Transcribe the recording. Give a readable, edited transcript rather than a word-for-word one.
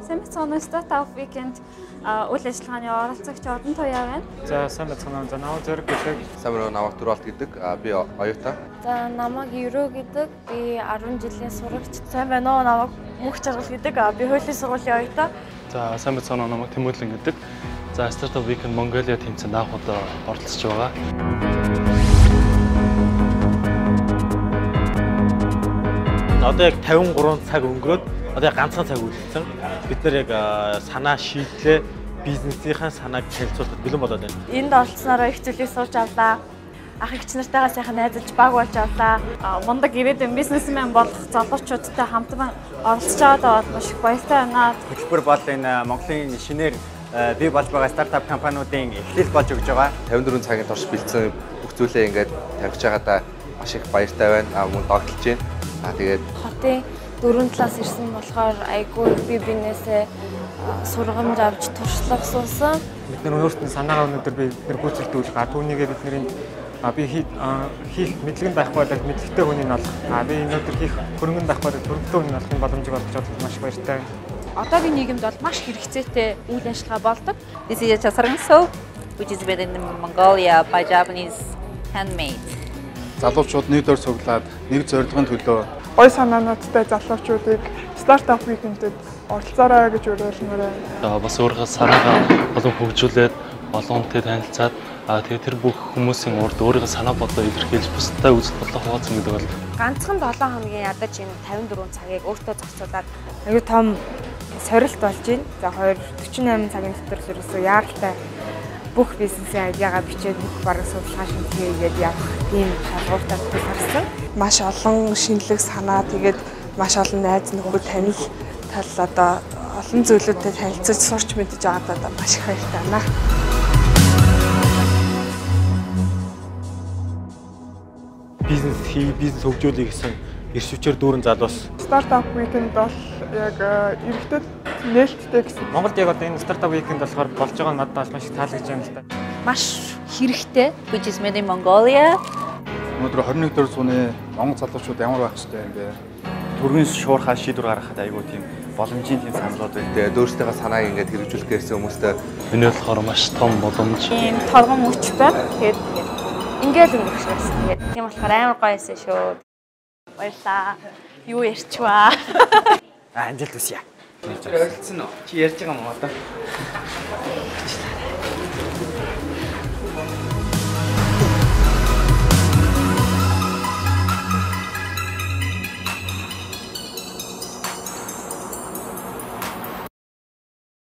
Сайн мэцэн стартап weekend үйл ажиллагааны оролцогч Одон Туяа байна. За сайн мэцэн за намайг Зориг гэдэг. Самруу намайг Түрэлт гэдэг. Би оюутан. За намайг Ерөө гэдэг. Би 10 жилийн сурагч. Сайн байна уу? Намайг Мөнх Жаргал гэдэг. Би хуулийн сургуулийн оюутан. За сайн мэцэн намайг Тэмүүлэн гэдэг. За Startup Weekend Mongolia тэмцээнд анх удаа оролцож байгаа. Одоо яг 53 цаг өнгөрөөд одоо яг ганцхан цаг үлдсэн. Бид нар яг санаа шийдлээ, бизнесийнхаа санааг танилцуулахад бэлэн болоод байна. Энд оролцсоноор их зүйлийг сурч авлаа. Ах эгч нартайгаа сайхан найзалж баг болж авлаа. Мундаг ирээдүйн бизнесмен болох залуучуудтай хамтан оролцож байгаад маш их баяртай байна. Хөтөлбөр бол энэ Монголын шинээр бий болж байгаа стартап компаниудын эхлэл болж өгж байгаа. 54 цагийн турш бэлдсэн бүх зүйлээ ингээд тавьж байгаадаа маш их баяртай байна. Мөн догтлж байна. Тэгээд хотын 4 талаас ирсэн болохоор айгүй би бинээсээ сургамж авч туршлага суусан. Бид нар өөрсдөө санаагаа өнөөдөр бид нэр гүйцэлдүүлэх. Түүнийгээ бид нарын би хийх мэдлэгэн байхгүй бол мэдлэгтэй хүнийг олох. Би өнөөдөр хийх хөрөнгөнд байхгүй бол хөрөнгөтэй хүнийг олохын боломжийг олгож чадвал маш баяртай. Одоогийн нийгэмд бол маш хэрэгцээтэй үйл ажиллагаа болдог. This is a chasarang soap, which is made in Mongolia by Japanese handmade. Залуучууд нэг дөр цуглаад нэг зорилгын төлөө гой санаануудтай залуучуудыг стартап weekend-д оролцоорой гэж уриалмаар байна. Бас өөрийнхөө санаагаа олон хөгжүүлээд олон хүнтэй танилцаад тэгээд тэр бүх хүмүүсийн урд өөрийнхөө санаа бодлоо илэрхийлж бусдад үзэл бодлоо хуваалцсан гэдэг бол ганцхан 7 хоногийн ядаж энэ 54 цагийг өөртөө зарцуулаад аюу том сорилт болж байна. За 48 цагийн дотор ерөөсөө яаралтай бүх бизнесийн айдиагаа бичээд бүх бараг судалгаа шинжилгээгээд явах тийм шалгууртай гарсан. Маш олон шинэлэг санаа тэгээд маш олон найз нөхөд танил тал одоо олон зүйлүүдэд танилцаж сурч мэдэж байгаад одоо маш их баяртай байна. Бизнес хөгжүүлэх гэсэн эрс хүчээр дүүрэн залуус. Стартап weekend бол яг эрэгтэйд нээлттэй гэсэн. Монголд яг одоо энэ стартап weekend болохоор болж байгаа нь надад маш их таалагдж байна л да. Маш хэрэгтэй, which is made in Mongolia. өнөөдөр 21 дэх зууны монгол залуучууд ямар байх ёстой юм бэ? Төргийн шуурхай шийдвэр гаргахад айгүй тийм боломжийн тийм саналууд байна. тэгээд өөрсдийнхөө санааг ингээд хэрэгжүүлэх гэсэн хүмүүстэй миний болохоор маш том боломж. Ийм торгон мөч байна. Тэгээд Ингээл өнгөрөх шиг байсан. Тэгээд тийм болохоор амар гоё байсан шүү. Баярлаа. Юу ярьчваа. Амжилт хүсье. Чи ярьж байгаа юм уу одоо?